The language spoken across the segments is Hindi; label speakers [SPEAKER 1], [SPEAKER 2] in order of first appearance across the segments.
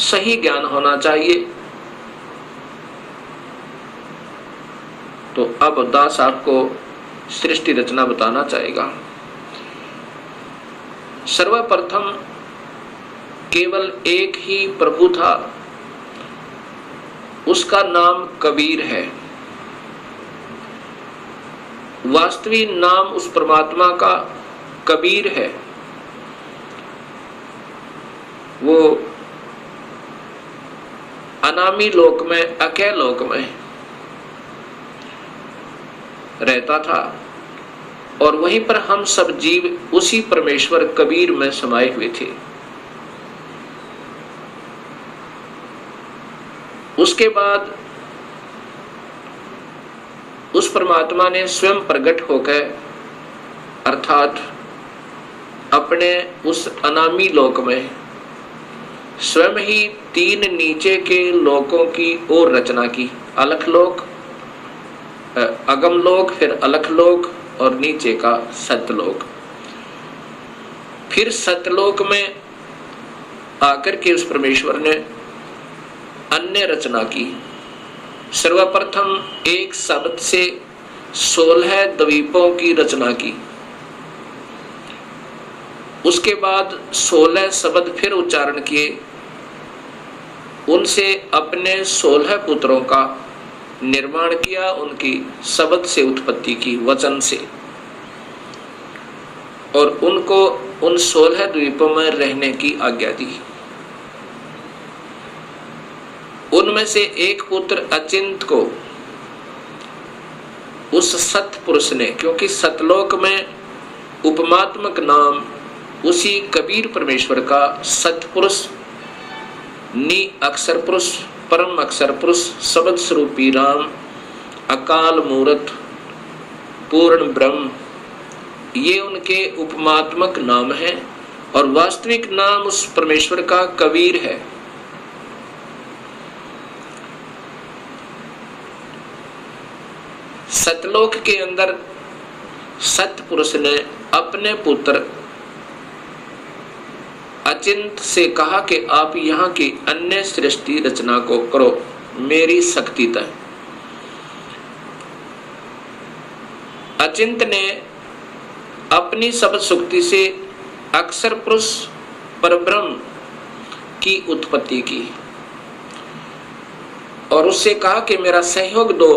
[SPEAKER 1] सही ज्ञान होना चाहिए। तो अब दास आपको सृष्टि रचना बताना चाहेगा। सर्वप्रथम केवल एक ही प्रभु था, उसका नाम कबीर है। वास्तविक नाम उस परमात्मा का कबीर है। वो अनामी लोक में, अकय लोक में रहता था और वहीं पर हम सब जीव उसी परमेश्वर कबीर में समाये हुए थे। उसके बाद उस परमात्मा ने स्वयं प्रकट होकर, अर्थात अपने उस अनामी लोक में स्वयं ही तीन नीचे के लोकों की ओर रचना की। अलख लोक, अगम लोक, फिर अलख लोक और नीचे का सतलोक। फिर सतलोक में आकर के उस परमेश्वर ने अन्य रचना की। सर्वप्रथम एक शब्द से 16 द्वीपों की रचना की। उसके बाद 16 शब्द फिर उच्चारण किए, उनसे अपने 16 पुत्रों का निर्माण किया, उनकी शब्द से उत्पत्ति की, वचन से, और उनको उन 16 द्वीपों में रहने की आज्ञा दी। उनमें से एक पुत्र अचिंत को उस सतपुरुष ने, क्योंकि सतलोक में उपमात्मक नाम उसी कबीर परमेश्वर का सतपुरुष, नि अक्षर पुरुष, परम अक्षर पुरुष, शब्द स्वरूपी राम, अकाल मूर्त, पूर्ण ब्रह्म, ये उनके उपमात्मक नाम है और वास्तविक नाम उस परमेश्वर का कबीर है। सतलोक के अंदर सतपुरुष ने अपने पुत्र अचिंत से कहा कि आप यहाँ की अन्य सृष्टि रचना को करो मेरी शक्ति तक। अचिंत ने अपनी शब्द शक्ति से अक्षर पुरुष परब्रह्म की उत्पत्ति की और उससे कहा कि मेरा सहयोग दो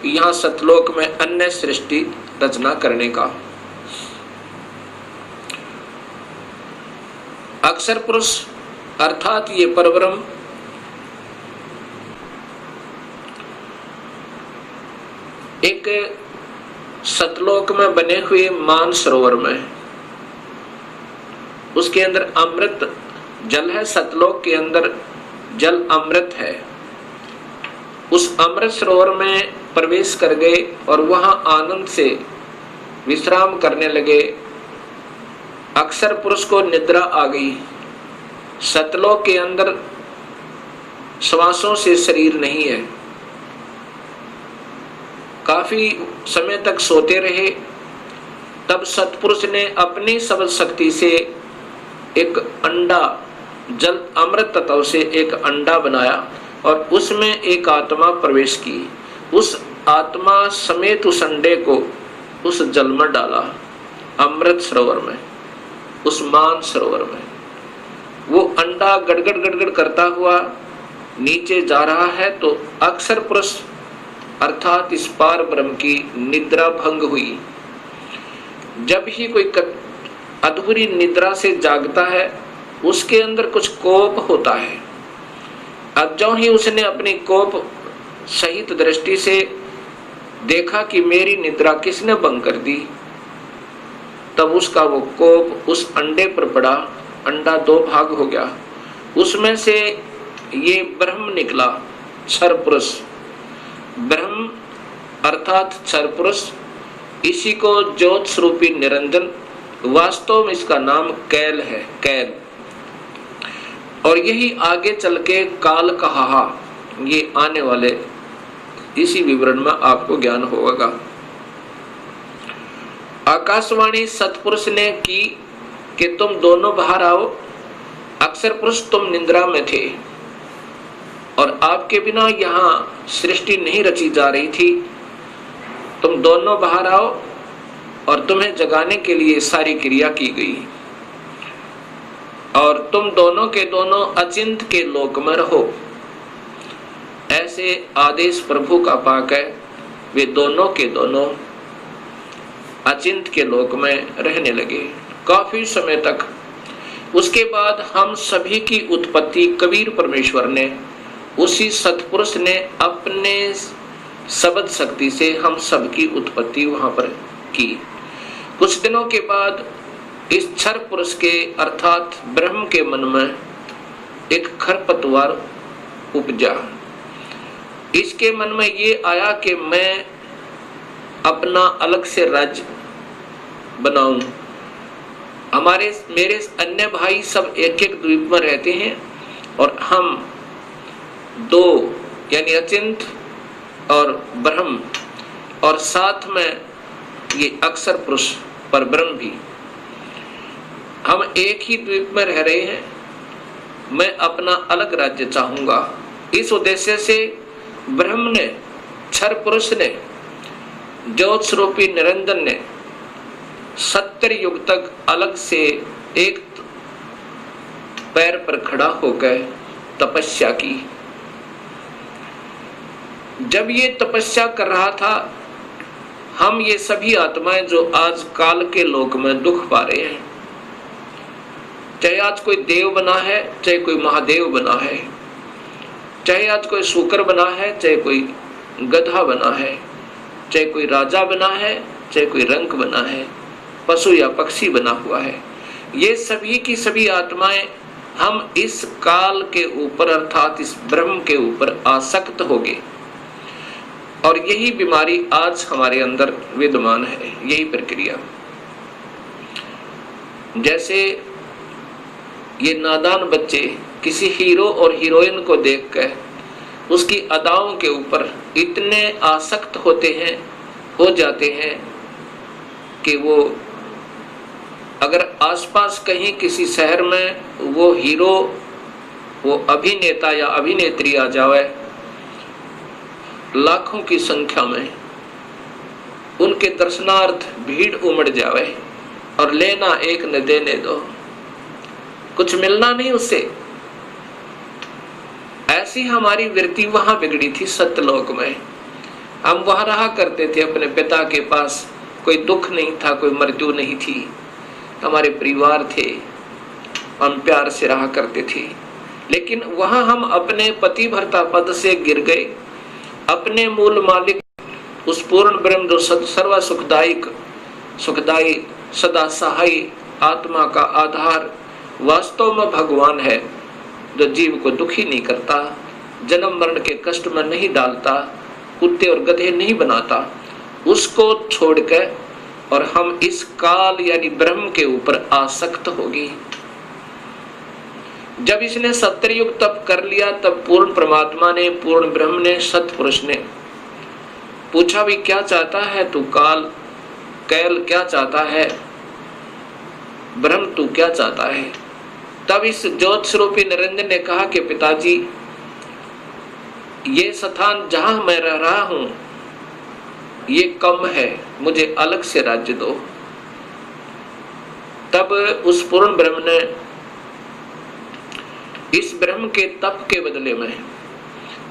[SPEAKER 1] यहाँ सतलोक में अन्य सृष्टि रचना करने का। अक्षर पुरुष अर्थात ये परब्रह्म एक सतलोक में बने हुए मान सरोवर में, उसके अंदर अमृत जल है। सतलोक के अंदर जल अमृत है। उस अमृत सरोवर में प्रवेश कर गए और वहां आनंद से विश्राम करने लगे। अक्षर पुरुष को निद्रा आ गई। सतलोक के अंदर श्वासों से शरीर नहीं है। काफी समय तक सोते रहे। तब सतपुरुष ने अपनी शब्द शक्ति से एक अंडा, जल अमृत तत्व से एक अंडा बनाया और उसमें एक आत्मा प्रवेश की। उस आत्मा समेत उस अंडे को उस जल में डाला, अमृत सरोवर में, उस मान सरोवर में। वो अंडा गड़गड़ गड़गड़ करता हुआ नीचे जा रहा है तो अक्षर पुरुष अर्थात इस पार ब्रह्म की निद्रा भंग हुई। जब ही कोई अधूरी निद्रा से जागता है उसके अंदर कुछ कोप होता है। अब जो ही उसने अपनी कोप सहित दृष्टि से देखा कि मेरी निद्रा किसने भंग कर दी, तब उसका वो कोप उस अंडे पर पड़ा। अंडा दो भाग हो गया। उसमें से ये ब्रह्म निकला, क्षर पुरुष। ब्रह्म अर्थात क्षर पुरुष, इसी को ज्योत स्वरूपी निरंजन, वास्तव में इसका नाम कैल है, कैल। और यही आगे चल के काल कहा, ये आने वाले इसी विवरण में आपको ज्ञान होगा। आकाशवाणी सतपुरुष ने की कि तुम दोनों बाहर आओ। अक्षर पुरुष तुम निद्रा में थे, और आपके बिना यहाँ सृष्टि नहीं रची जा रही थी। तुम दोनों बाहर आओ और तुम्हें जगाने के लिए सारी क्रिया की गई, और तुम दोनों के दोनों अचिंत के लोक में रहो। ऐसे आदेश प्रभु का पाकर वे दोनों के दोनों अचिंत के लोक में रहने लगे काफी समय तक। उसके बाद हम सभी की उत्पत्ति कबीर परमेश्वर ने, उसी सतपुरुष ने अपने शब्द शक्ति से हम सबकी उत्पत्ति वहां पर की। कुछ दिनों के बाद इस क्षर पुरुष के अर्थात ब्रह्म के मन में एक खरपतवार उपजा। इसके मन में ये आया कि मैं अपना अलग से राज्य बनाऊं। मेरे अन्य भाई सब एक एक द्वीप में रहते हैं और हम दो यानी अचिंत और ब्रह्म, और साथ में ये अक्षर पुरुष पर ब्रह्म भी, हम एक ही द्वीप में रह रहे हैं। मैं अपना अलग राज्य चाहूंगा। इस उद्देश्य से ब्रह्म ने, क्षर पुरुष ने, ज्योत स्वरूपी निरंजन ने 70 युग तक अलग से एक पैर पर खड़ा होकर तपस्या की। जब ये तपस्या कर रहा था, हम ये सभी आत्माएं जो आज काल के लोक में दुख पा रहे हैं, चाहे आज कोई देव बना है, चाहे कोई महादेव बना है, चाहे आज कोई शूकर बना है, चाहे कोई गधा बना है, चाहे कोई राजा बना है, चाहे कोई रंक बना है, पशु या पक्षी बना हुआ है, ये सभी की सभी आत्माएं हम इस काल के ऊपर अर्थात इस ब्रह्म के ऊपर आसक्त हो गए। और यही बीमारी आज हमारे अंदर विद्यमान है, यही प्रक्रिया। जैसे ये नादान बच्चे किसी हीरो और हीरोइन को देखकर उसकी अदाओं के ऊपर इतने आसक्त हो जाते हैं कि वो अगर आसपास कहीं किसी शहर में वो हीरो, वो अभिनेता या अभिनेत्री आ जावे, लाखों की संख्या में उनके दर्शनार्थ भीड़ उमड़ जावे और लेना एक न देने दो, कुछ मिलना नहीं उससे। ऐसी हमारी वृत्ति वहां बिगड़ी थी सत्यलोक में। हम वहां रहा करते थे अपने पिता के पास, कोई दुख नहीं था, कोई मृत्यु नहीं थी, हमारे परिवार थे, हम प्यार से रहा करते थे। लेकिन वहां हम अपने पति भर्ता पद से गिर गए। अपने मूल मालिक उस पूर्ण ब्रह्म जो सर्व सुखदायी सदा सहाय आत्मा का आधार वास्तव में भगवान है, जो जीव को दुखी नहीं करता, जन्म मरण के कष्ट में नहीं डालता, कुत्ते और गधे नहीं बनाता, उसको छोड़कर और हम इस काल यानी ब्रह्म के ऊपर आसक्त होगी। जब इसने 70 युग तप कर लिया, तब पूर्ण परमात्मा ने, पूर्ण ब्रह्म ने, सतपुरुष ने पूछा भी क्या चाहता है तू कैल क्या चाहता है, ब्रह्म तू क्या चाहता है। तब इस ज्योत स्वरूपी निरंजन ने कहा कि पिताजी, ये स्थान जहां मैं रह रहा हूं ये कम है, मुझे अलग से राज्य दो। तब उस पूर्ण ब्रह्म ने इस ब्रह्म के तप के बदले में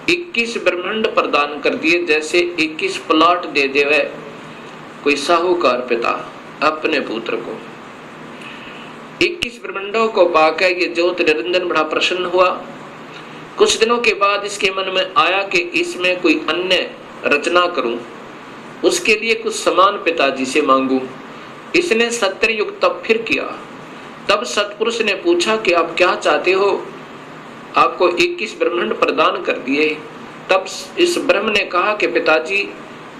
[SPEAKER 1] 21 ब्रह्मांड प्रदान कर दिए। जैसे 21 प्लॉट दे देवे कोई साहूकार पिता अपने पुत्र को। 21 ब्रह्मांडों को पाकर ये ज्योत निरंजन बड़ा प्रसन्न हुआ। कुछ दिनों के बाद इसके मन में आया कि इसमें कोई अन्य रचना करूं, उसके लिए कुछ समान पिताजी से मांगूं। इसने 70 युग तप फिर किया। तब सतपुरुष ने पूछा कि आप क्या चाहते हो, आपको 21 ब्रह्मांड प्रदान कर दिए। तब इस ब्रह्म ने कहा कि पिताजी,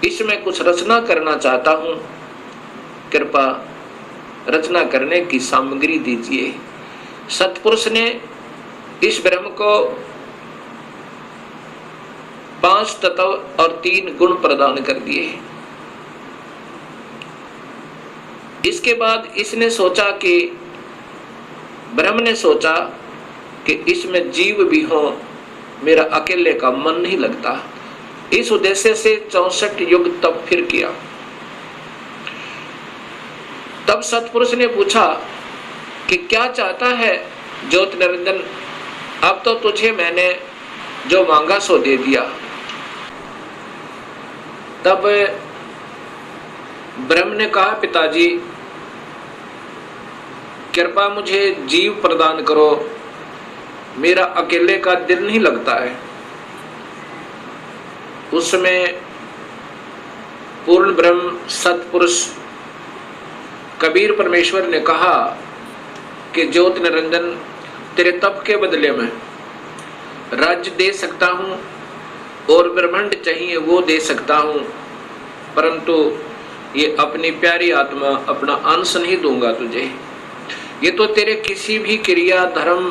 [SPEAKER 1] इसमें कुछ रचना करना चाहता हूं, कृपा रचना करने की सामग्री दीजिए। सतपुरुष ने इस ब्रह्म को 5 तत्व और 3 गुण प्रदान कर दिए। इसके बाद इसने सोचा कि ब्रह्म ने सोचा कि इसमें जीव भी हो मेरा अकेले का मन नहीं लगता। इस उद्देश्य से 64 युग तप फिर किया। तब सतपुरुष ने पूछा कि क्या चाहता है ज्योति निरंजन, अब तो तुझे मैंने जो मांगा सो दे दिया। तब ब्रह्म ने कहा, पिताजी कृपा मुझे जीव प्रदान करो, मेरा अकेले का दिल नहीं लगता है। उस समय पूर्ण ब्रह्म सतपुरुष कबीर परमेश्वर ने कहा कि ज्योति निरंजन, तेरे तप के बदले में राज्य दे सकता हूं और ब्रह्मांड चाहिए वो दे सकता हूं, परंतु ये अपनी प्यारी आत्मा, अपना अंश नहीं दूंगा तुझे। ये तो तेरे किसी भी क्रिया, धर्म,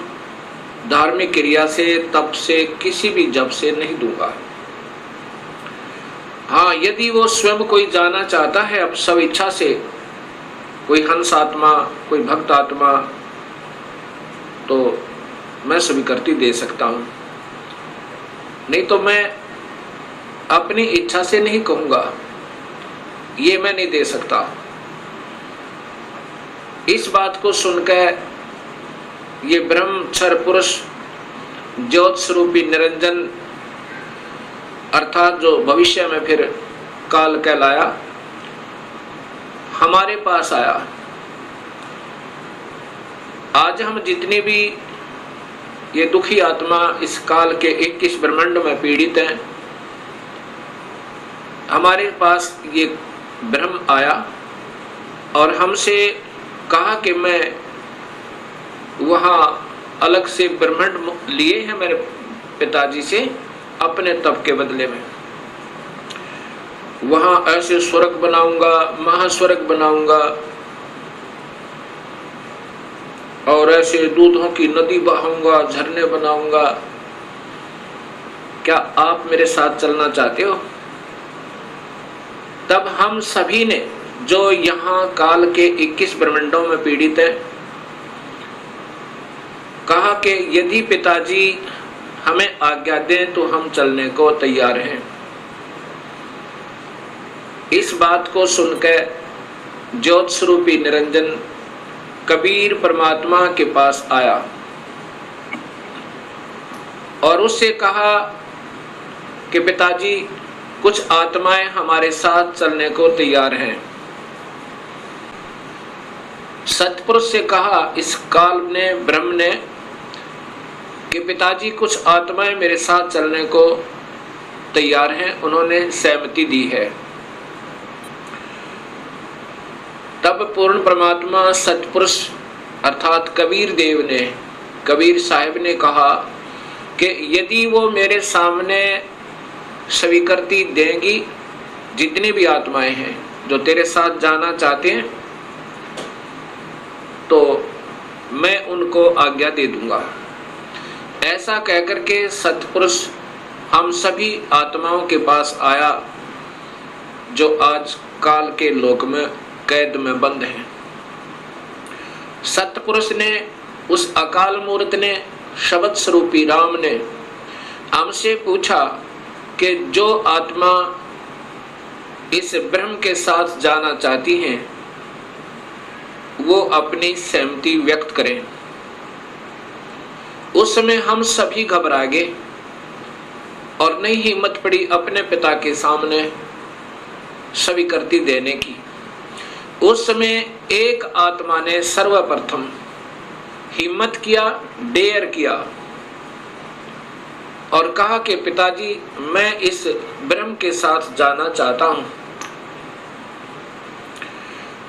[SPEAKER 1] धार्मिक क्रिया से, तप से, किसी भी जप से नहीं दूंगा। हाँ, यदि वो स्वयं कोई जाना चाहता है अब सब इच्छा से, कोई हंस आत्मा, कोई भक्त आत्मा, तो मैं स्वीकृति दे सकता हूं, नहीं तो मैं अपनी इच्छा से नहीं कहूंगा, ये मैं नहीं दे सकता। इस बात को सुनकर ये ब्रह्मक्षर पुरुष ज्योत स्वरूपी निरंजन अर्थात जो भविष्य में फिर काल कहलाया, हमारे पास आया। आज हम जितने भी ये दुखी आत्मा इस काल के 21 ब्रह्मांड में पीड़ित हैं, हमारे पास ये ब्रह्म आया और हमसे कहा कि मैं वहाँ अलग से ब्रह्मांड लिए हैं मेरे पिताजी से अपने तप के बदले में। वहाँ ऐसे स्वर्ग बनाऊंगा, महास्वर्ग बनाऊंगा और ऐसे दूधों की नदी बहाऊंगा, झरने बनाऊंगा। क्या आप मेरे साथ चलना चाहते हो? तब हम सभी ने जो यहाँ काल के 21 ब्रह्मांडों में पीड़ित है, कहा कि यदि पिताजी हमें आज्ञा दें तो हम चलने को तैयार हैं। इस बात को सुनकर ज्योत स्वरूपी निरंजन कबीर परमात्मा के पास आया और उससे कहा कि पिताजी कुछ आत्माएं हमारे साथ चलने को तैयार हैं। सतपुरुष से कहा इस काल ने, ब्रह्म ने, कि पिताजी कुछ आत्माएं मेरे साथ चलने को तैयार हैं, उन्होंने सहमति दी है। तब पूर्ण परमात्मा सतपुरुष अर्थात कबीर देव ने, कबीर साहिब ने कहा कि यदि वो मेरे सामने स्वीकृति देंगी, जितनी भी आत्माएं हैं जो तेरे साथ जाना चाहते हैं, तो मैं उनको आज्ञा दे दूंगा। ऐसा कहकर के सतपुरुष हम सभी आत्माओं के पास आया जो आज काल के लोक में कैद में बंद हैं। सतपुरुष ने, उस अकाल मूर्त ने, शब्द स्वरूपी राम ने हमसे पूछा कि जो आत्मा इस ब्रह्म के साथ जाना चाहती हैं वो अपनी सहमति व्यक्त करें। उस समय हम सभी घबरा गए और नहीं हिम्मत पड़ी अपने पिता के सामने स्वीकृति देने की। उस समय एक आत्मा ने सर्वप्रथम हिम्मत किया, डेयर किया और कहा कि पिताजी मैं इस ब्रह्म के साथ जाना चाहता हूं।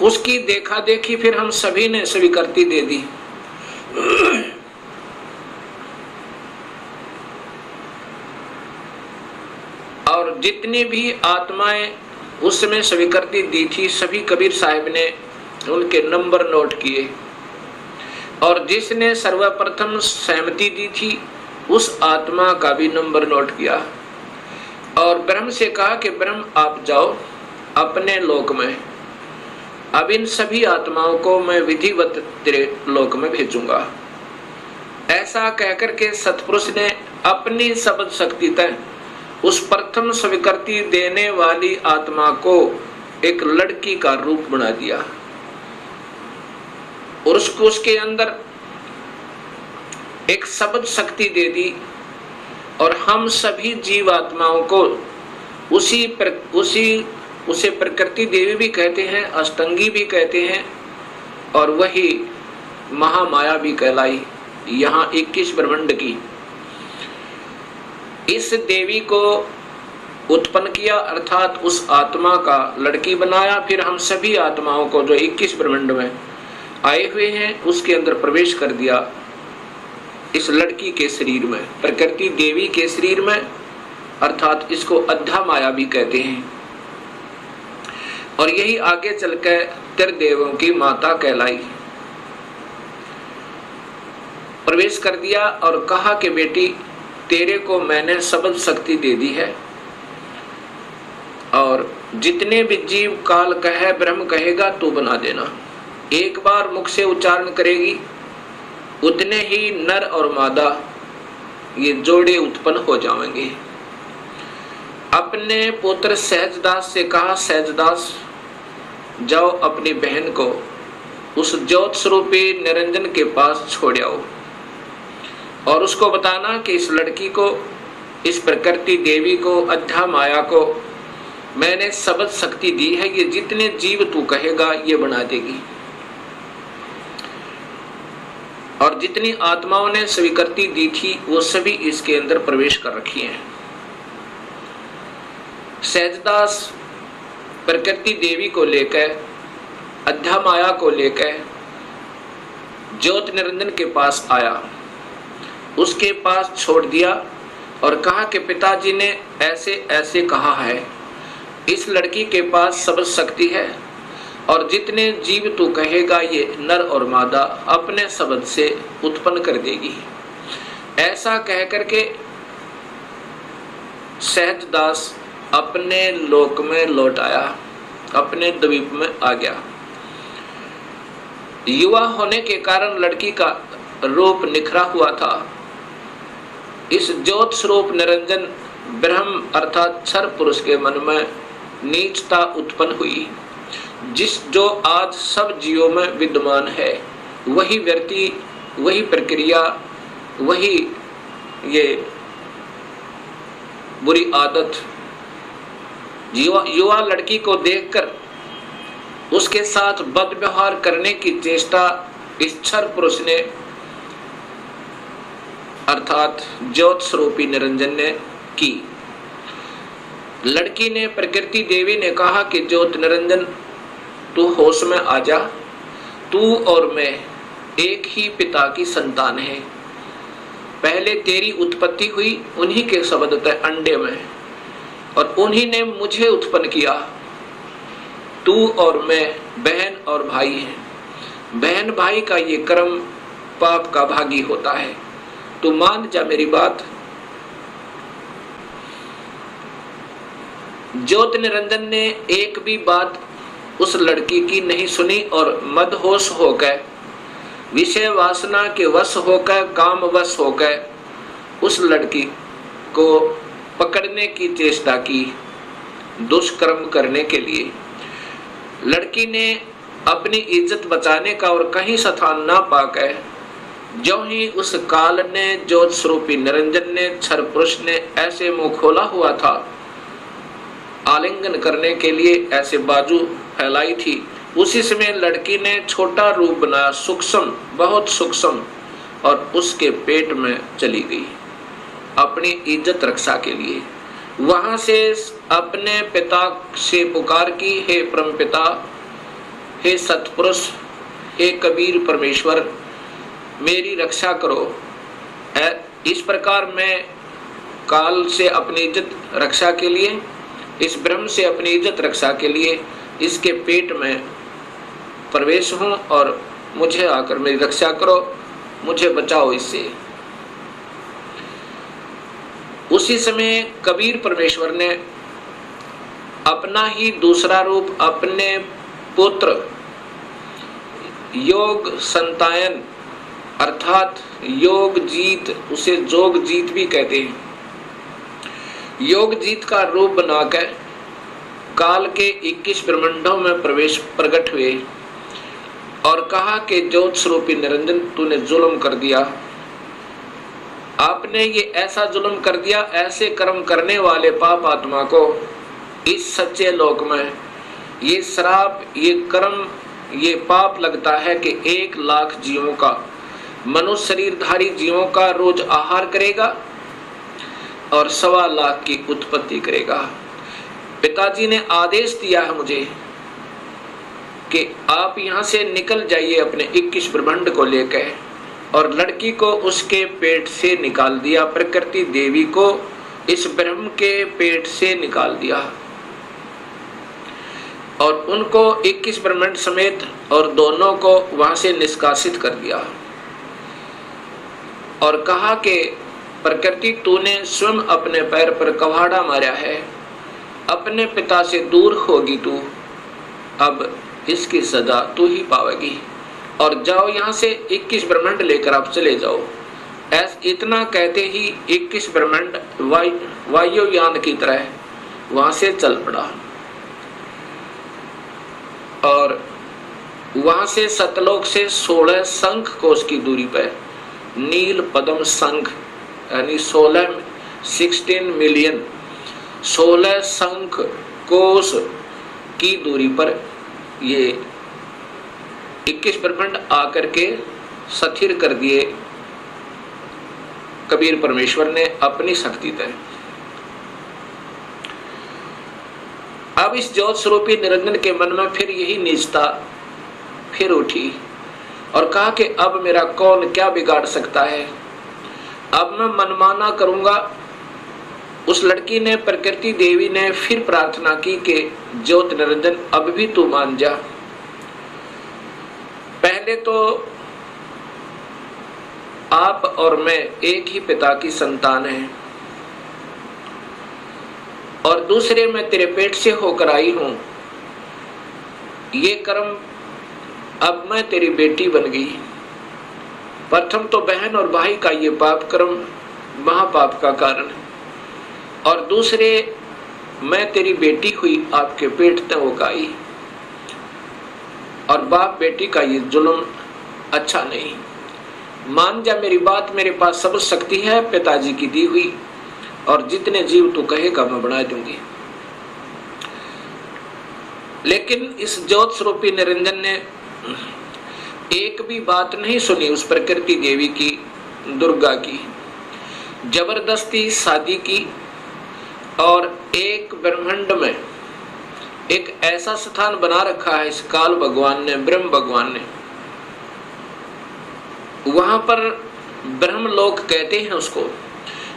[SPEAKER 1] उसकी देखा देखी फिर हम सभी ने स्वीकृति दे दी। और जितनी भी आत्माएं उस समय स्वीकृति दी थी, सभी कबीर साहिब ने उनके नंबर नोट किए और जिसने सर्वप्रथम सहमति दी थी उस आत्मा का भी नंबर नोट किया और ब्रह्म से कहा कि ब्रह्म आप जाओ अपने लोक में, अब इन सभी आत्माओं को मैं विधिवत तेरे लोक में भेजूंगा। ऐसा कहकर के सतपुरुष ने अपनी शब्द शक्ति तय उस प्रथम स्वीकृति देने वाली आत्मा को एक लड़की का रूप बना दिया और उसके अंदर एक शब्द शक्ति दे दी। और हम सभी जीवात्माओं को उसे प्रकृति देवी भी कहते हैं, अष्टंगी भी कहते हैं, और वही महामाया भी कहलाई। यहाँ 21 ब्रह्मांड की इस देवी को उत्पन्न किया, अर्थात उस आत्मा का लड़की बनाया। फिर हम सभी आत्माओं को जो 21 ब्रह्मांड में आए हुए हैं उसके अंदर प्रवेश कर दिया, इस लड़की के शरीर में, प्रकृति देवी के शरीर में, अर्थात इसको अद्धा माया भी कहते हैं। और यही आगे चलकर त्रिदेवों की माता कहलाई। प्रवेश कर दिया और कहा कि बेटी तेरे को मैंने शब्द शक्ति दे दी है, और जितने भी जीव काल कहे ब्रह्म कहेगा तू बना देना। एक बार मुख से उच्चारण करेगी उतने ही नर और मादा ये जोड़े उत्पन्न हो जाएंगे। अपने पुत्र सहजदास से कहा, सहजदास जाओ अपनी बहन को उस ज्योत स्वरूपी निरंजन के पास छोड़ आओ और उसको बताना कि इस लड़की को, इस प्रकृति देवी को, अद्धा माया को मैंने शब्द शक्ति दी है, ये जितने जीव तू कहेगा ये बना देगी। और जितनी आत्माओं ने स्वीकृति दी थी वो सभी इसके अंदर प्रवेश कर रखी हैं। सहजदास प्रकृति देवी को लेकर, अद्धा माया को लेकर ज्योत निरंजन के पास आया, उसके पास छोड़ दिया और कहा कि पिताजी ने ऐसे ऐसे कहा है, इस लड़की के पास शब्द शक्ति है और जितने जीव तू कहेगा ये नर और मादा अपने शब्द से उत्पन्न कर देगी। ऐसा कह करके सहजदास अपने लोक में लौट आया, अपने द्वीप में आ गया। युवा होने के कारण लड़की का रूप निखरा हुआ था। इस ज्योत स्वरूप निरंजन ब्रह्म अर्थात क्षर पुरुष के मन में नीचता उत्पन्न हुई, जो आज सब जीवों में विद्यमान है। वही व्यक्ति, वही प्रक्रिया, वही ये बुरी आदत युवा लड़की को देखकर उसके साथ बद व्यवहार करने की चेष्टा इस क्षर पुरुष ने अर्थात ज्योत स्वरूपी निरंजन ने की। लड़की ने, प्रकृति देवी ने कहा कि ज्योत निरंजन तू होश में आ जा, तू और मैं एक ही पिता की संतान है। पहले तेरी उत्पत्ति हुई उन्हीं के शब्द थे अंडे में, और उन्हीं ने मुझे उत्पन्न किया। तू और मैं बहन और भाई हैं। बहन भाई का ये कर्म पाप का भागी होता है। तू मान जा मेरी बात। ज्योत निरंजन ने एक भी बात उस लड़की की नहीं सुनी और मदहोश होकर, विषय वासना के वश होकर, काम वश होकर उस लड़की को पकड़ने की चेष्टा की, दुष्कर्म करने के लिए। लड़की ने अपनी इज्जत बचाने का और कहीं स्थान ना पाकर, जो ही उस काल ने, ज्योत स्वरूपी निरंजन ने, क्षर पुरुष ने ऐसे मुंह खोला हुआ था आलिंगन करने के लिए, ऐसे बाजू फैलाई थी, उसी समय लड़की ने छोटा रूप बनाया, सूक्ष्म, बहुत सूक्ष्म, और उसके पेट में चली गई अपनी इज्जत रक्षा के लिए। वहां से अपने पिता से पुकार की, हे परम पिता, हे सतपुरुष, हे कबीर परमेश्वर, मेरी रक्षा करो। इस प्रकार मैं काल से अपनी इज्जत रक्षा के लिए, इस ब्रह्म से अपनी इज्जत रक्षा के लिए इसके पेट में प्रवेश हूं और मुझे आकर मेरी रक्षा करो, मुझे बचाओ इससे। उसी समय कबीर परमेश्वर ने अपना ही दूसरा रूप अपने पुत्र योग संतायन अर्थात योग जीत, उसे जोग जीत भी कहते हैं। योग जीत का रूप बनाकर काल के 21 ब्रह्मांडों में प्रकट हुए और कहा कि ज्योत स्वरूपी निरंजन, तूने जुल्म कर दिया, आपने ये ऐसा जुल्म कर दिया, ऐसे कर्म करने वाले पाप आत्मा को इस सच्चे लोक में ये श्राप, ये कर्म, ये पाप लगता है कि 1 लाख जीवों का, मनुष्य शरीरधारी जीवों का रोज आहार करेगा और 1.25 लाख की उत्पत्ति करेगा। पिताजी ने आदेश दिया है मुझे कि आप यहाँ से निकल जाइए अपने 21 ब्रह्मांड को लेकर, और लड़की को उसके पेट से निकाल दिया, प्रकृति देवी को इस ब्रह्म के पेट से निकाल दिया और उनको 21 ब्रह्मांड समेत और दोनों को वहां से निष्कासित कर दिया और कहा कि प्रकृति, तूने स्वयं अपने पैर पर कवाड़ा मारा है, अपने पिता से दूर होगी तू, अब इसकी सजा तू ही पावेगी और जाओ यहाँ से 21 ब्रह्मांड लेकर आप चले जाओ। इतना कहते ही 21 ब्रह्मांड वायुयान की तरह वहां से चल पड़ा और वहां से सतलोक से 16 शंख कोश की दूरी पर नील पद्म शंख, यानी 16 मिलियन 16 शंख कोश की दूरी पर ये 21 ब्रह्मांड आकर के स्थिर कर दिए कबीर परमेश्वर ने अपनी शक्ति तय। अब इस ज्योत स्वरूपी निरंजन के मन में फिर यही निजता फिर उठी और कहा कि अब मेरा कौन क्या बिगाड़ सकता है, अब मैं मनमाना करूंगा। उस लड़की ने, प्रकृति देवी ने फिर प्रार्थना की कि ज्योत निरंजन अब भी तू मान जा। पहले तो आप और मैं एक ही पिता की संतान हैं और दूसरे मैं तेरे पेट से होकर आई हूं, ये कर्म, अब मैं तेरी बेटी बन गई। प्रथम तो बहन और भाई का ये पाप कर्म महापाप का कारण, और दूसरे मैं तेरी बेटी हुई, आपके पेट तक होकर आई, और बाप बेटी का ये जुल्म अच्छा नहीं। मान जा मेरी बात, मेरे पास सब शक्ति है पिताजी की दी हुई, और जितने जीव तू कहेगा मैं बना दूंगी। लेकिन इस ज्योत स्वरूपी निरंजन ने एक भी बात नहीं सुनी उस प्रकृति देवी की, दुर्गा की। जबरदस्ती शादी की और एक ब्रह्मांड में एक ऐसा स्थान बना रखा है इस काल भगवान ने, ब्रह्म भगवान ने, वहां पर ब्रह्मलोक कहते हैं उसको।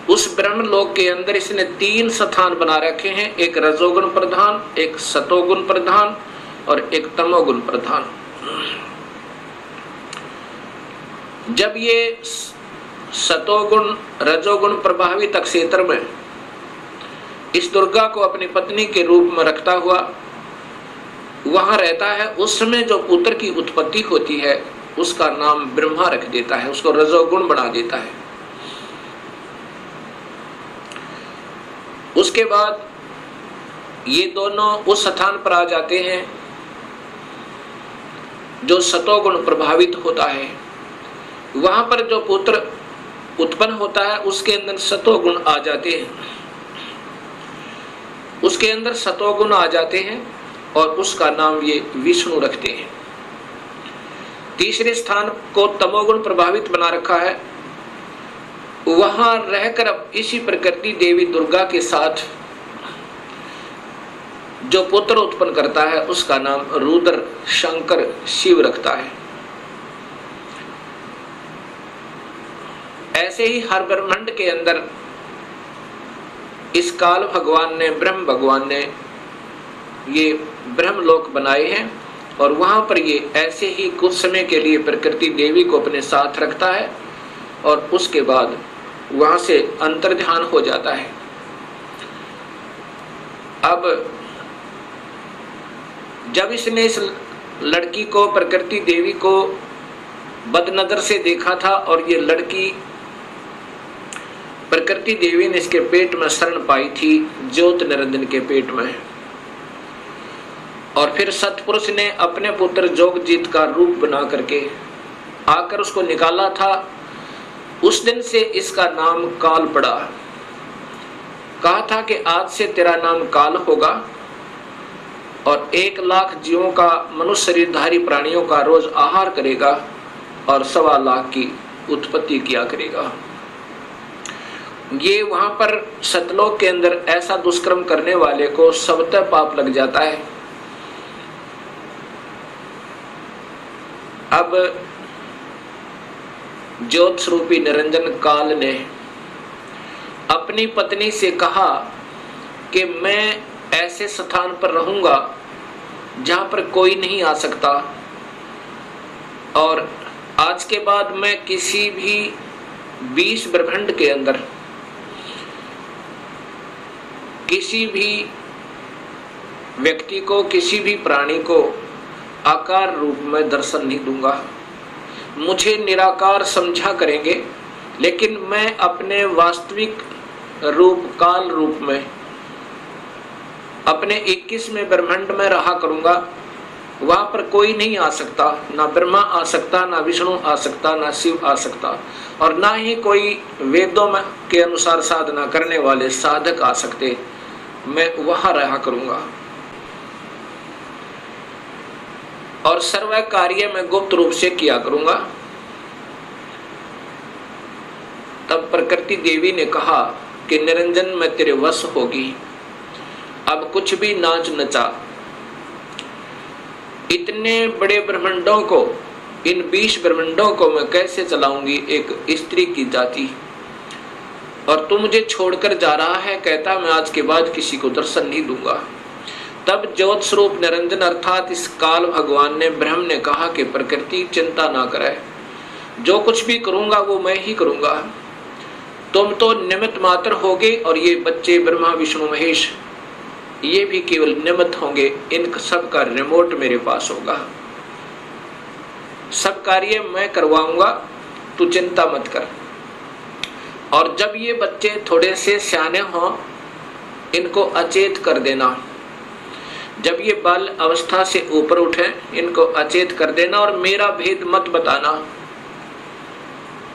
[SPEAKER 1] उस ब्रह्मलोक के अंदर इसने 3 स्थान बना रखे हैं, एक रजोगुण प्रधान, एक सतोगुण प्रधान और एक तमोगुण प्रधान। जब ये सतोगुण रजोगुण प्रभावित क्षेत्र में इस दुर्गा को अपनी पत्नी के रूप में रखता हुआ वहां रहता है, उस समय जो पुत्र की उत्पत्ति होती है उसका नाम ब्रह्मा रख देता है, उसको रजोगुण बना देता है। उसके बाद ये दोनों उस स्थान पर आ जाते हैं जो सतोगुण प्रभावित होता है। वहां पर जो पुत्र उत्पन्न होता है उसके अंदर सतोगुण आ जाते हैं, उसके अंदर सतोगुण आ जाते हैं और उसका नाम ये विष्णु रखते हैं। तीसरे स्थान को तमोगुण प्रभावित बना रखा है, वहां रहकर अब इसी प्रकृति देवी दुर्गा के साथ जो पुत्र उत्पन्न करता है उसका नाम रुद्र शंकर शिव रखता है। ऐसे ही हर ब्रह्मांड के अंदर इस काल भगवान ने, ब्रह्म भगवान ने ये ब्रह्मलोक बनाए हैं और वहां पर ये ऐसे ही कुछ समय के लिए प्रकृति देवी को अपने साथ रखता है और उसके बाद वहां से अंतर्ध्यान हो जाता है। अब जब इसने इस लड़की को, प्रकृति देवी को बदनजर से देखा था और ये लड़की प्रकृति देवी ने इसके पेट में शरण पाई थी, ज्योत निरंजन के पेट में। और फिर सतपुरुष ने अपने पुत्र जोगजीत का रूप बना करके आकर उसको निकाला था। उस दिन से इसका नाम काल पड़ा। कहा था कि आज से तेरा नाम काल होगा और 1 लाख जीवों का, मनुष्य शरीरधारी प्राणियों का रोज आहार करेगा और 1.25 लाख की उत्पत्ति किया करेगा। ये वहां पर सतलोक के अंदर ऐसा दुष्कर्म करने वाले को स्वतः पाप लग जाता है। अब ज्योत स्वरूपी निरंजन काल ने अपनी पत्नी से कहा कि मैं ऐसे स्थान पर रहूंगा जहां पर कोई नहीं आ सकता और आज के बाद मैं किसी भी 20 ब्रह्मांड के अंदर किसी भी व्यक्ति को, किसी भी प्राणी को आकार रूप में दर्शन नहीं दूंगा। मुझे निराकार समझा करेंगे, लेकिन मैं अपने वास्तविक रूप, काल रूप में अपने 21वें ब्रह्मांड में रहा करूंगा। वहां पर कोई नहीं आ सकता, ना ब्रह्मा आ सकता, ना विष्णु आ सकता, ना शिव आ सकता और ना ही कोई वेदों में के अनुसार साधना करने वाले साधक आ सकते। मैं वहां रहा करूंगा और सर्व कार्य में गुप्त रूप से किया करूंगा। तब प्रकृति देवी ने कहा कि निरंजन मैं तेरे वश होगी, अब कुछ भी नाच नचा। इतने बड़े ब्रह्मांडों को, इन 20 ब्रह्मांडों को मैं कैसे चलाऊंगी एक स्त्री की जाति, और तू मुझे छोड़कर जा रहा है। कहता मैं आज के बाद किसी को दर्शन नहीं दूंगा। तब ज्योत स्वरूप निरंजन अर्थात इस काल भगवान ने, ब्रह्म ने कहा कि प्रकृति चिंता ना करे, जो कुछ भी करूंगा वो मैं ही करूंगा। तुम तो निमित्त मात्र होगे और ये बच्चे ब्रह्मा विष्णु महेश ये भी केवल निमित्त होंगे। इन सब का रिमोट मेरे पास होगा, सब कार्य मैं करवाऊंगा, तू चिंता मत कर। और जब ये बच्चे थोड़े से सियाने हों, इनको अचेत कर देना। जब ये बाल अवस्था से ऊपर उठे, इनको अचेत कर देना और मेरा भेद मत बताना।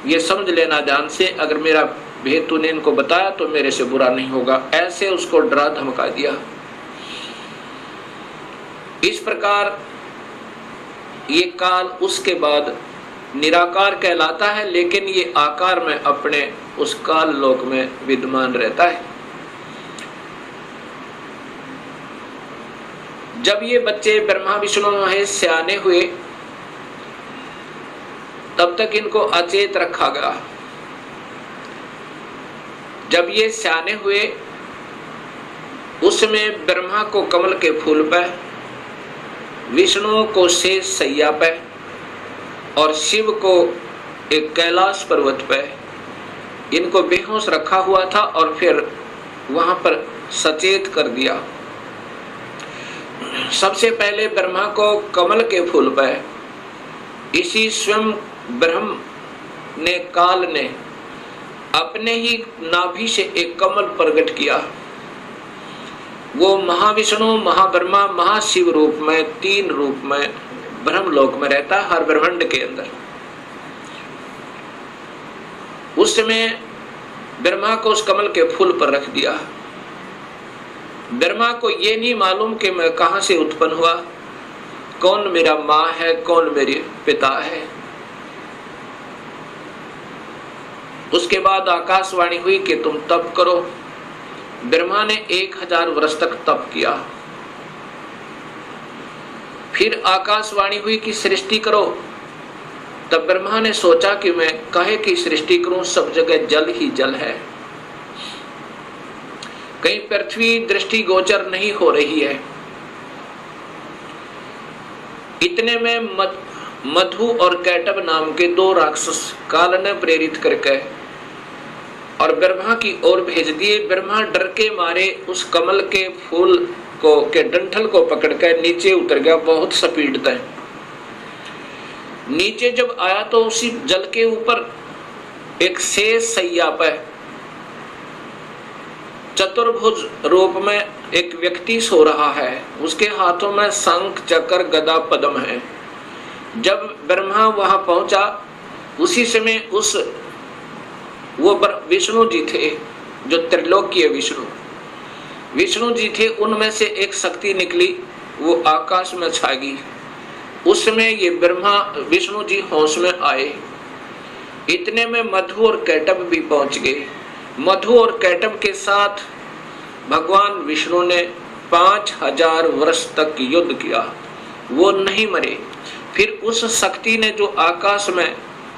[SPEAKER 1] ये समझ लेना ध्यान से, अगर मेरा भेद तूने इनको बताया तो मेरे से बुरा नहीं होगा। ऐसे उसको डरा धमका दिया। इस प्रकार ये काल उसके बाद निराकार कहलाता है, लेकिन ये आकार में अपने उस काल लोक में विद्यमान रहता है। जब ये बच्चे ब्रह्मा विष्णु महेश सियाने हुए, तब तक इनको अचेत रखा गया। जब ये सियाने हुए, उसमें ब्रह्मा को कमल के फूल पे, विष्णु को शेष सैया पे और शिव को एक कैलाश पर्वत पे इनको बेहोश रखा हुआ था और फिर वहां पर सचेत कर दिया। सबसे पहले ब्रह्मा को कमल के फूल पे इसी स्वयं ब्रह्म ने, काल ने अपने ही नाभि से एक कमल प्रकट किया। वो महाविष्णु, महाब्रह्मा, महाशिव रूप में, 3 रूप में ब्रह्मलोक में रहता है, हर ब्रह्मांड के अंदर। उस समय ब्रह्मा को उस कमल के फूल पर रख दिया। ब्रह्मा को ये नहीं मालूम कि मैं कहां से उत्पन्न हुआ, कौन मेरा माँ है, कौन मेरे पिता है। उसके बाद आकाशवाणी हुई कि तुम तप करो। ब्रह्मा ने 1000 वर्ष तक तप किया। फिर आकाशवाणी हुई कि सृष्टि करो। तब ब्रह्मा ने सोचा कि मैं काहे की सृष्टि करूं, सब जगह जल ही जल है, कहीं पृथ्वी दृष्टि गोचर नहीं हो रही है। इतने में मधु और कैटब नाम के 2 राक्षस काल ने प्रेरित करके और ब्रह्मा की ओर भेज दिए। ब्रह्मा डर के मारे उस कमल के फूल को के डंठल को पकड़कर नीचे उतर गया, बहुत स्पीड तक। नीचे जब आया तो उसी जल के ऊपर एक शेष सैया पर चतुर्भुज रूप में एक व्यक्ति सो रहा है। उसके हाथों में शंख चक्र गदा पद्म है। जब ब्रह्मा वहां पहुंचा उसी समय वो विष्णु जी थे, जो त्रिलोकीय विष्णु जी थे। उनमें से एक शक्ति निकली, वो आकाश में छा गई। उस समय ये ब्रह्मा विष्णु जी होश में आए। इतने में मधु और कैटभ भी पहुंच गए। मधु और कैटभ के साथ भगवान विष्णु ने 5000 वर्ष तक युद्ध किया, वो नहीं मरे। फिर उस शक्ति ने जो आकाश में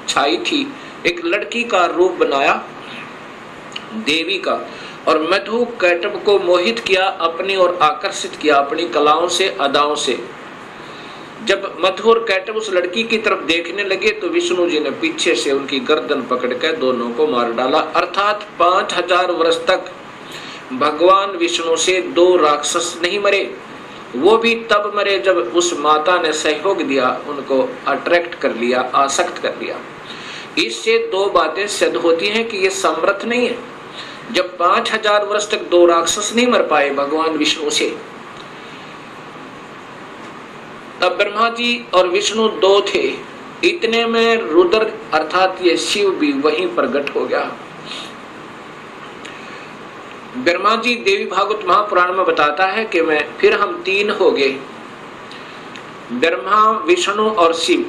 [SPEAKER 1] छाई थी एक लड़की का रूप बनाया, देवी का, और मधु कैटभ को मोहित किया, अपनी ओर आकर्षित किया अपनी कलाओं से, अदाओं से। जब मधु और कैटभ उस लड़की की तरफ देखने लगे तो विष्णु जी ने पीछे से उनकी गर्दन पकड़कर दोनों को मार डाला। अर्थात 5000 वर्ष तक भगवान विष्णु से 2 राक्षस नहीं मरे। वो भी तब मरे जब उस माता ने सहयोग दिया, उनको अट्रैक्ट कर लिया, आसक्त कर लिया। इससे 2 बातें सिद्ध होती हैं कि ये समर्थ नहीं है। जब 5000 वर्ष तक 2 राक्षस नहीं मर पाए भगवान विष्णु से, तब ब्रह्मा जी और विष्णु 2 थे। इतने में रुद्र अर्थात ये शिव भी वहीं प्रकट हो गया। ब्रह्मा जी देवी भागवत महापुराण में बताता है कि फिर हम 3 हो गए, ब्रह्मा विष्णु और शिव।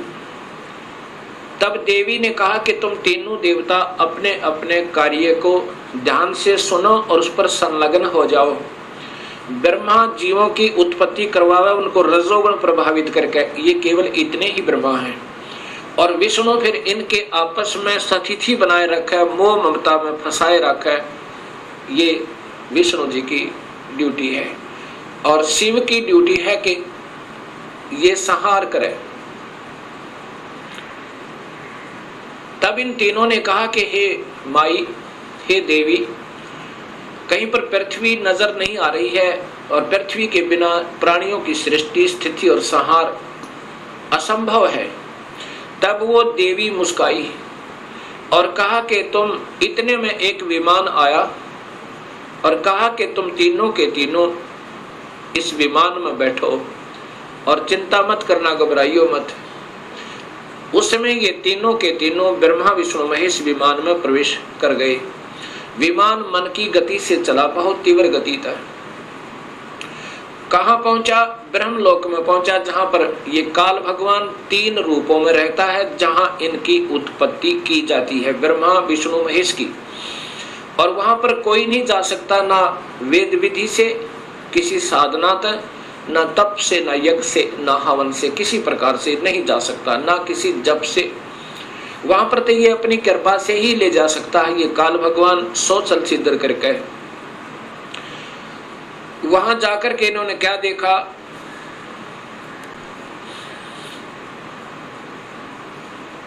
[SPEAKER 1] तब देवी ने कहा कि तुम तीनों देवता अपने अपने कार्य को ध्यान से सुनो और उस पर संलग्न हो जाओ। ब्रह्मा जीवों की उत्पत्ति करवावे, उनको रजोगुण प्रभावित करके, ये केवल इतने ही ब्रह्मा हैं। और विष्णु फिर इनके आपस में सतिथि बनाए रखे, मोह ममता में फंसाए रखे। ये विष्णु जी की ड्यूटी है। और शिव की ड्यूटी है कि ये संहार करे। तब इन तीनों ने कहा कि हे माई, हे देवी, कहीं पर पृथ्वी नजर नहीं आ रही है और पृथ्वी के बिना प्राणियों की सृष्टि, स्थिति और संहार असंभव है। तब वो देवी मुस्काई और कहा कि तुम, इतने में एक विमान आया और कहा कि तुम तीनों के तीनों इस विमान में बैठो और चिंता मत करना, घबराइयो मत। उस समय ये तीनों के तीनों ब्रह्मा विष्णु महेश विमान में प्रवेश कर गए। विमान मन की गति से चला, बहुत तीव्र गति था। कहाँ पहुंचा? ब्रह्मलोक में पहुंचा, जहां पर ये काल भगवान 3 रूपों में रहता है, जहां इनकी उत्पत्ति की जाती है, ब्रह्मा विष्णु महेश की। और वहां पर कोई नहीं जा सकता, ना वेद विधि से, किसी साधना तक, ना तप से, ना यज्ञ से, ना हवन से, किसी प्रकार से नहीं जा सकता, ना किसी जप से। वहां पर तो ये अपनी कृपा से ही ले जा सकता है, ये काल भगवान सोचल सिद्ध करके। वहां जाकर के इन्होंने क्या देखा?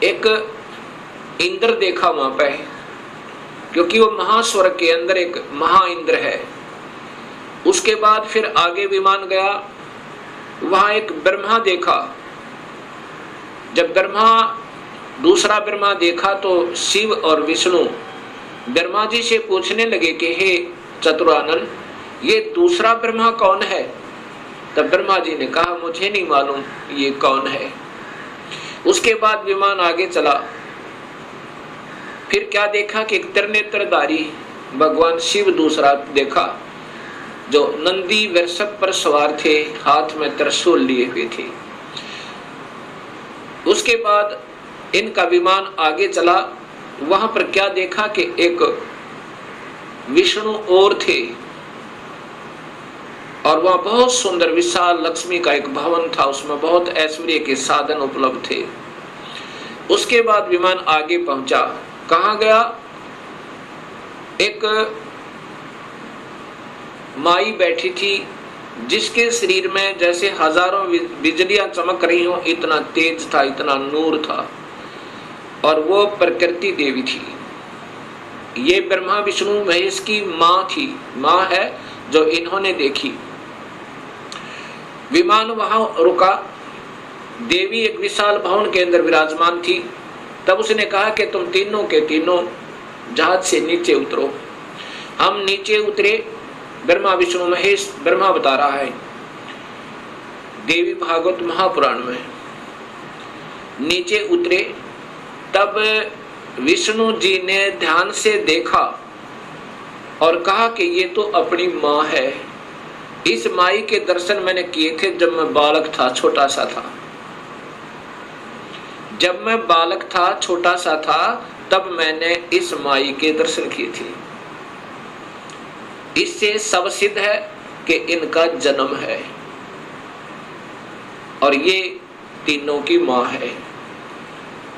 [SPEAKER 1] एक इंद्र देखा वहां पे, क्योंकि वो महास्वर्ग के अंदर एक महा इंद्र है। उसके बाद फिर आगे विमान गया, वहां एक ब्रह्मा देखा। जब दूसरा ब्रह्मा देखा तो शिव और विष्णु ब्रह्मा जी से पूछने लगे कि हे चतुरानन, ये दूसरा ब्रह्मा कौन है? तब ब्रह्मा जी ने कहा, मुझे नहीं मालूम ये कौन है। उसके बाद विमान आगे चला। फिर क्या देखा कि एक त्रिनेत्रधारी भगवान शिव दूसरा देखा, जो नंदी वृषभ पर सवार थे, हाथ में त्रिशूल लिए हुए थे। उसके बाद इनका विमान आगे चला। वहां पर क्या देखा कि एक विष्णु और थे, और वहां बहुत सुंदर विशाल लक्ष्मी का एक भवन था, उसमें बहुत ऐश्वर्य के साधन उपलब्ध थे। उसके बाद विमान आगे पहुंचा। कहां गया? एक माई बैठी थी, जिसके शरीर में जैसे हजारों बिजलियां चमक रही हो, इतना तेज था, इतना नूर था, और वो प्रकृति देवी थी। ये ब्रह्मा विष्णु महेश की माँ थी, माँ है जो इन्होंने देखी। विमान वहां रुका। देवी एक विशाल भवन के अंदर विराजमान थी। तब उसने कहा कि तुम तीनों के तीनों जहाज से नीचे उतरो। हम नीचे उतरे। ब्रह्मा विष्णु महेश, ब्रह्मा बता रहा है देवी भागवत महापुराण में, नीचे उतरे। तब विष्णु जी ने ध्यान से देखा और कहा कि ये तो अपनी माँ है। इस माई के दर्शन मैंने किए थे जब मैं बालक था, छोटा सा था। जब मैं बालक था, छोटा सा था, तब मैंने इस माई के दर्शन किए थे। इससे सब सिद्ध है कि इनका जन्म है और ये तीनों की मां है।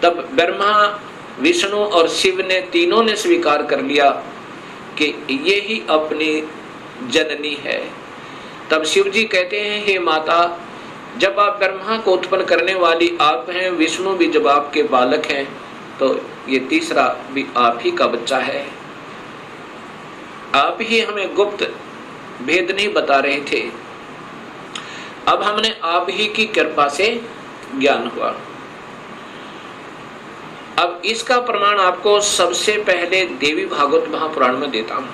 [SPEAKER 1] तब ब्रह्मा, विष्णु और शिव ने तीनों ने स्वीकार कर लिया कि ये ही अपनी जननी है। तब शिव जी कहते हैं, हे माता, जब आप ब्रह्मा को उत्पन्न करने वाली आप हैं, विष्णु भी जब आपके बालक हैं, तो ये तीसरा भी आप ही का बच्चा है। आप ही हमें गुप्त भेद नहीं बता रहे थे, अब हमने आप ही की कृपा से ज्ञान हुआ। अब इसका प्रमाण आपको सबसे पहले देवी भागवत महापुराण में देता हूं।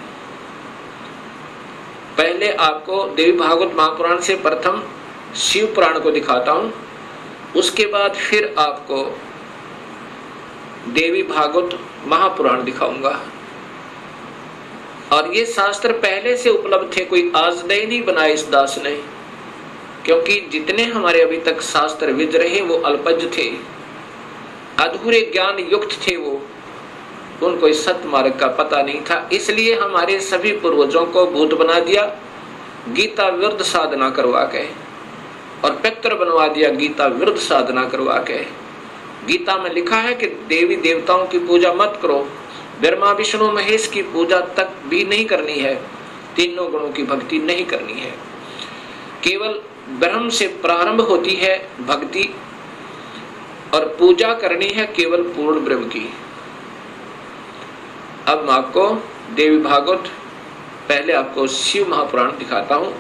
[SPEAKER 1] पहले आपको देवी भागवत महापुराण से प्रथम शिव पुराण को दिखाता हूं, उसके बाद फिर आपको देवी भागवत महापुराण दिखाऊंगा। और ये शास्त्र पहले से उपलब्ध थे, कोई आज नए नहीं बनाए इस दास ने, क्योंकि जितने हमारे अभी तक शास्त्र विद रहे वो अल्पज थे, अधूरे ज्ञान युक्त थे, वो उनको इस सत्य मार्ग का पता नहीं था। इसलिए हमारे सभी पूर्वजों को भूत बना दिया गीता विरुद्ध साधना करवा के, और पितर बनवा दिया गीता विरुद्ध साधना करवा के। गीता में लिखा है कि देवी देवताओं की पूजा मत करो, ब्रह्मा विष्णु महेश की पूजा तक भी नहीं करनी है, तीनों गुणों की भक्ति नहीं करनी है। केवल ब्रह्म से प्रारंभ होती है भक्ति, और पूजा करनी है केवल पूर्ण ब्रह्म की। अब मैं आपको देवी भागवत, पहले आपको शिव महापुराण दिखाता हूं।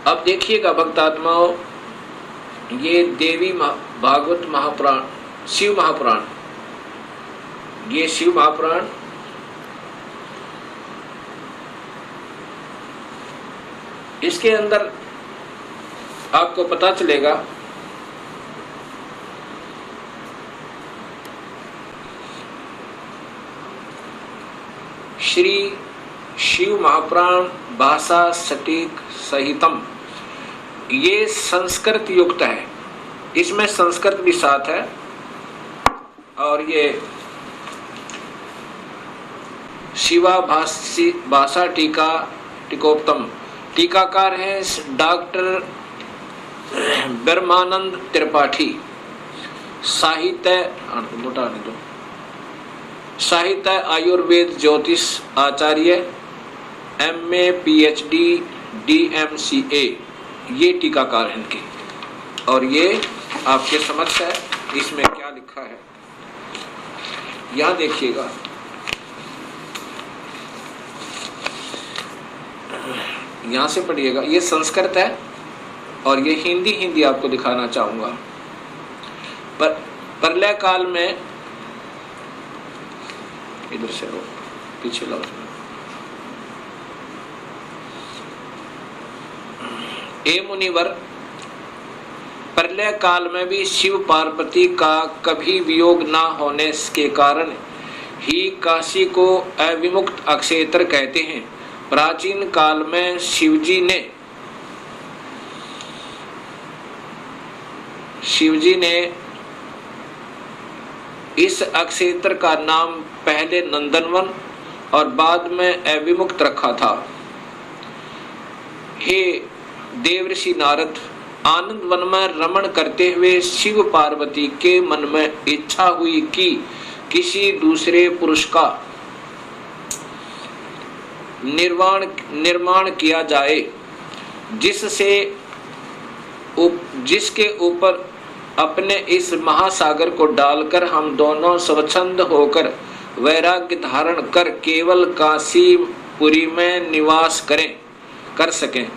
[SPEAKER 1] अब देखिएगा भक्तात्माओं, ये देवी भागवत महापुराण, शिव महापुराण, ये शिव महापुराण इसके अंदर आपको पता चलेगा श्री शिव महापुराण भाषा सटीक सहितम, ये संस्कृत युक्त है, इसमें संस्कृत भी साथ है। और ये शिवा भाषा टीका टीकोत्तम, टीकाकार है डॉक्टर ब्रह्मानंद त्रिपाठी। साहित्य आयुर्वेद ज्योतिष आचार्य, MA PhD DMCA, ये टीकाकार हैं इनके। और ये आपके समक्ष है, इसमें क्या लिखा है यहां देखिएगा। यहां से पढ़िएगा, ये संस्कृत है और ये हिंदी आपको दिखाना चाहूंगा। प्रलय काल में, इधर से रो, पीछे लो, ए मुनिवर, प्रलय काल में भी शिव पार्वती का कभी वियोग ना होने के कारण ही काशी को अविमुक्त अक्षेत्र कहते हैं। प्राचीन काल में शिवजी ने इस अक्षेत्र का नाम पहले नंदनवन और बाद में अविमुक्त रखा था। हे देवर्षि नारद, आनंद वन में रमण करते हुए शिव पार्वती के मन में इच्छा हुई कि किसी दूसरे पुरुष का निर्माण किया जाए, जिसके ऊपर अपने इस महासागर को डालकर हम दोनों स्वच्छंद होकर वैराग्य धारण कर केवल काशीपुरी में निवास करें। कर सकें,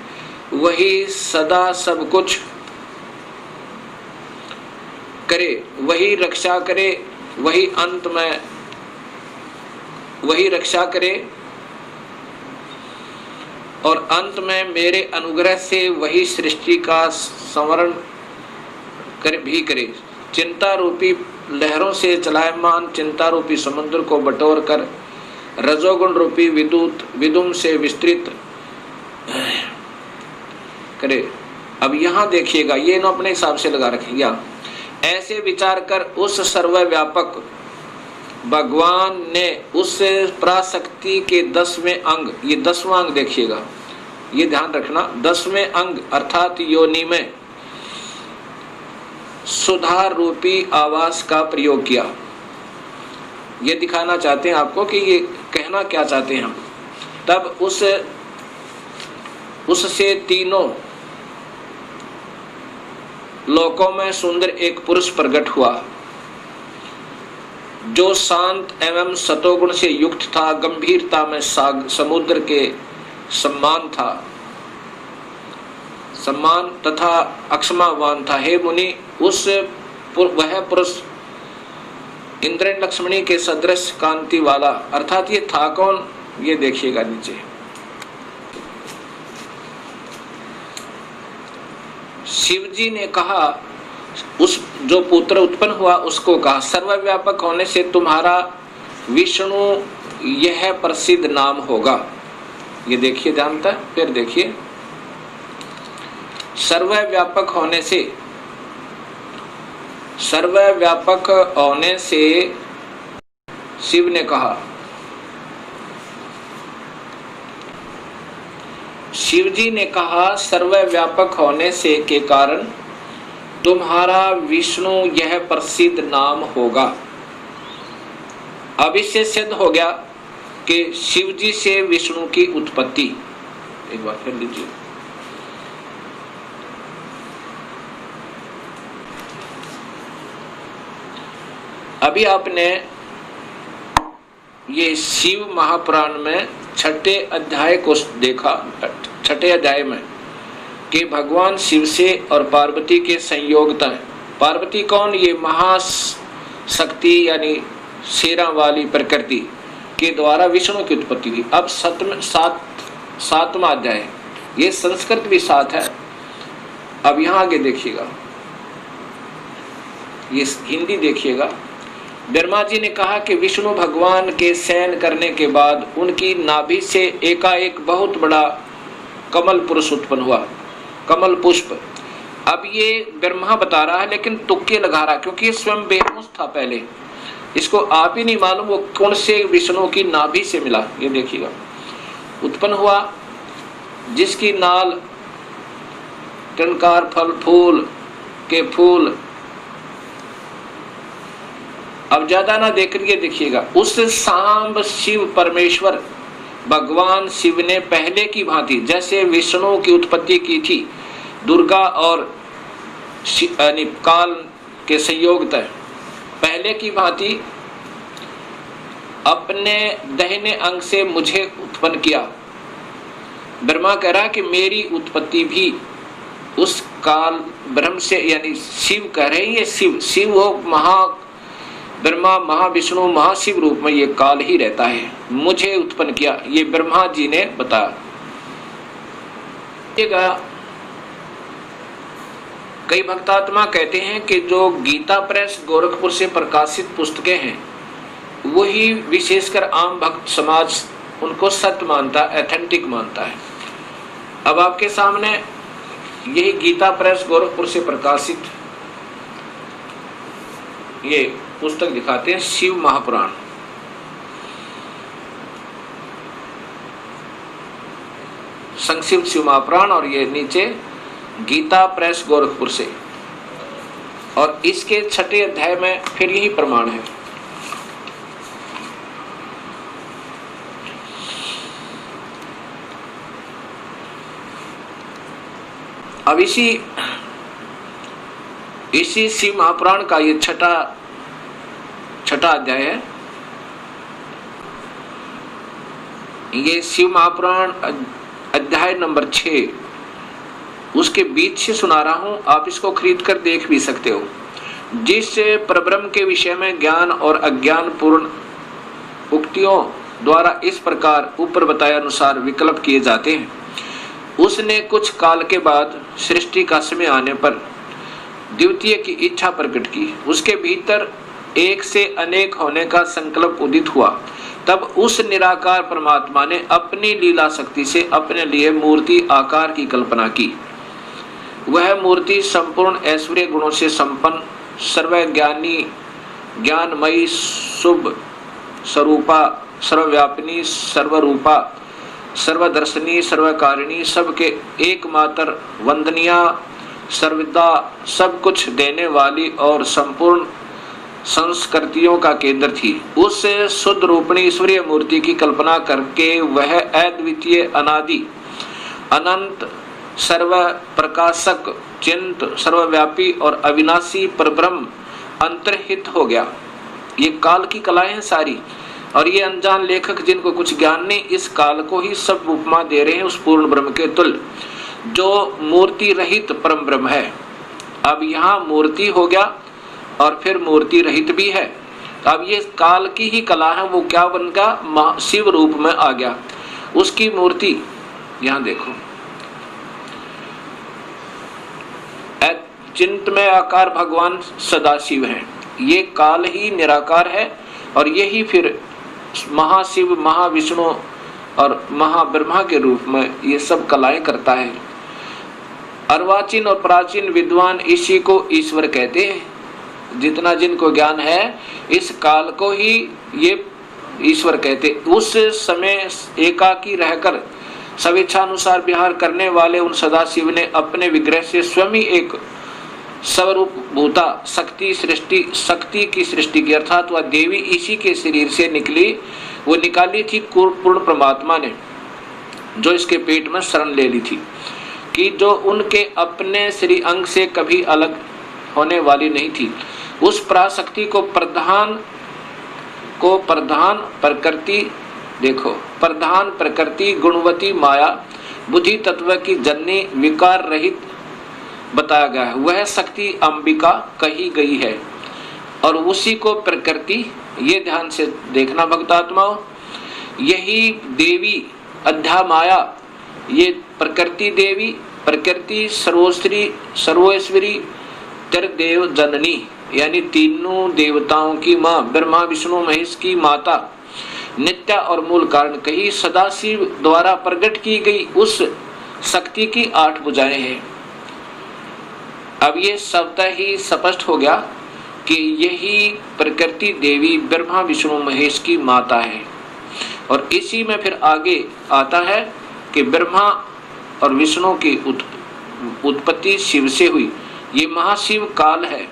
[SPEAKER 1] वही सदा सब कुछ करे, वही रक्षा करे, वही अंत में वही रक्षा करे और अंत में मेरे अनुग्रह से वही सृष्टि का संवरण भी करे। चिंता रूपी लहरों से चलायमान चिंता रूपी समुद्र को बटोर कर रजोगुण रूपी विदुम से विस्तृत करे। अब यहाँ देखिएगा, ये ना अपने हिसाब से लगा रखेंगे। ऐसे विचार कर उस सर्वव्यापक भगवान ने उस पराशक्ति के 10वें अंग, ये 10वां अंग देखिएगा, ये ध्यान रखना, 10वें अंग अर्थात योनि में सुधार रूपी आवास का प्रयोग किया। ये दिखाना चाहते हैं आपको कि ये कहना क्या चाहते हैं हम। तब उससे तीनों लोकों में सुंदर एक पुरुष प्रकट हुआ, जो शांत एवं सतोगुण से युक्त था, गंभीरता में समुद्र के सम्मान तथा अक्षमावान था। हे मुनि, वह पुरुष इंद्र लक्ष्मणी के सदृश कांति वाला, अर्थात ये था कौन, ये देखिएगा नीचे। शिवजी ने कहा, उस जो पुत्र उत्पन्न हुआ उसको कहा, सर्वव्यापक होने से तुम्हारा विष्णु यह प्रसिद्ध नाम होगा। ये देखिए ध्यान था, फिर देखिए, सर्वव्यापक होने से शिव ने कहा, शिवजी ने कहा सर्वव्यापक होने से के कारण तुम्हारा विष्णु यह प्रसिद्ध नाम होगा। अब इससे सिद्ध हो गया कि शिवजी से विष्णु की उत्पत्ति। एक बार फिर लीजिए, अभी आपने ये शिव महापुराण में 6ठे अध्याय को देखा, 6ठे अध्याय में कि भगवान शिव से और पार्वती के संयोगता है। पार्वती कौन, ये महाशक्ति यानी शेरा वाली प्रकृति के द्वारा विष्णु की उत्पत्ति हुई। अब 7वां अध्याय, ये संस्कृत भी 7 है। अब यहाँ आगे देखिएगा, ये हिंदी देखिएगा। ब्रह्मा जी ने कहा कि विष्णु भगवान के शयन करने के बाद उनकी नाभि से एकाएक बहुत बड़ा कमल पुरुष उत्पन्न हुआ, कमल पुष्प। अब ये ब्रह्मा बता रहा है लेकिन तुक्के लगा रहा, क्योंकि ये स्वयं बेहोश था पहले, इसको आप ही नहीं मालूम वो कौन से विष्णु की नाभि से मिला। ये देखिएगा, उत्पन्न हुआ जिसकी नाल टनकार फल फूल के फूल। अब ज्यादा ना देख ये देखिएगा, उस सांब शिव परमेश्वर भगवान शिव ने पहले की भांति जैसे विष्णु की उत्पत्ति की थी, दुर्गा और काल के संयोग तय पहले की भांति अपने दाहिने अंग से मुझे उत्पन्न किया। ब्रह्मा कह रहा कि मेरी उत्पत्ति भी उस काल ब्रह्म से, यानी शिव कह रहे हैं, ये शिव हो ब्रह्मा महाविष्णु महाशिव रूप में ये काल ही रहता है, मुझे उत्पन्न किया। ये ब्रह्मा जी ने बताया। कई भक्तात्मा कहते हैं कि जो गीता प्रेस गोरखपुर से प्रकाशित पुस्तकें हैं वही विशेषकर आम भक्त समाज उनको सत्य मानता, एथेंटिक मानता है। अब आपके सामने यही गीता प्रेस गोरखपुर से प्रकाशित ये पुस्तक दिखाते हैं, शिव महापुराण। संक्षिप्त शिव महापुराण, और ये नीचे गीता प्रेस गोरखपुर से, और इसके 6ठे अध्याय में फिर यही प्रमाण है। अब इसी शिव महापुराण का ये छठा अध्याय है। ये शिव महापुराण अध्याय नंबर 6 उसके बीच से सुना रहा हूं, आप इसको खरीद कर देख भी सकते हो। जिस परब्रह्म के विषय में ज्ञान और अज्ञान पूर्ण उक्तियों द्वारा इस प्रकार ऊपर बताए अनुसार विकल्प किए जाते हैं, उसने कुछ काल के बाद सृष्टि का समय आने पर द्वितीय की इच्छा प्रकट की। उसके भीतर एक से अनेक होने का संकल्प उदित हुआ। तब उस निराकार परमात्मा ने अपनी लीला शक्ति से अपने लिए मूर्ति आकार की कल्पना की। वह मूर्ति संपूर्ण ऐश्वर्य गुणों से संपन्न, सर्वज्ञानी, ज्ञानमयी, शुभ स्वरूपा, सर्वव्यापिनी, सर्वरूपा, सर्वदर्शनी, सर्वकारिणी, सबके एकमात्र वंदनिया, सर्वदा सब कुछ देने वाली और संपूर्ण संस्कृतियों का केंद्र थी। उस शुद्ध रूपणी ईश्वरीय मूर्ति की कल्पना करके वह अद्वितीय, अनादि, अनंत, सर्व प्रकाशक, चिंत, सर्वव्यापी और अविनाशी परब्रह्म अंतर्हित हो गया। ये काल की कलाएं हैं सारी, और ये अनजान लेखक जिनको कुछ ज्ञान नहीं, इस काल को ही सब उपमा दे रहे हैं उस पूर्ण ब्रह्म के तुल्य, जो मूर्ति रहित परम ब्रह्म है। अब यहाँ मूर्ति हो गया और फिर मूर्ति रहित भी है। अब ये काल की ही कला है, वो क्या बन गया, शिव रूप में आ गया। उसकी मूर्ति यहाँ देखो, चिंतमय आकार भगवान सदाशिव है। ये काल ही निराकार है और यही फिर महाशिव, महाविष्णु और महाब्रह्मा के रूप में ये सब कलाएं करता है। अर्वाचीन और प्राचीन विद्वान इसी को ईश्वर कहते हैं। जितना जिनको ज्ञान है, इस काल को ही ये ईश्वर कहते। उस समय एकाकी रहकर स्वेच्छानुसार विहार करने वाले उन सदाशिव ने अपने विग्रह से स्वयं ही एक स्वरूप भूता शक्ति सृष्टि, शक्ति की सृष्टि की, अर्थात वह देवी इसी के शरीर से निकली, वो निकाली थी पूर्ण परमात्मा ने, जो इसके पेट में शरण ले ली थी, कि जो उनके अपने श्री अंग से कभी अलग होने वाली नहीं थी। उस पराशक्ति को प्रधान प्रकृति, देखो, प्रधान प्रकृति, गुणवती माया, बुद्धि तत्व की जननी, विकार रहित बताया गया है। वह शक्ति अंबिका कही गई है और उसी को प्रकृति, ये ध्यान से देखना भक्तात्माओं, यही देवी अध्या माया, ये प्रकृति देवी, प्रकृति सर्वोश्री सर्वेश्वरी, त्रिदेव जननी, यानी तीनों देवताओं की माँ, ब्रह्मा विष्णु महेश की माता, नित्या और मूल कारण कही, सदाशिव द्वारा प्रकट की गई उस शक्ति की 8 भुजाएं हैं। अब ये शब्द ही स्पष्ट हो गया कि यही प्रकृति देवी ब्रह्मा विष्णु महेश की माता है। और इसी में फिर आगे आता है कि ब्रह्मा और विष्णु की उत्पत्ति शिव से हुई। ये महाशिव काल है।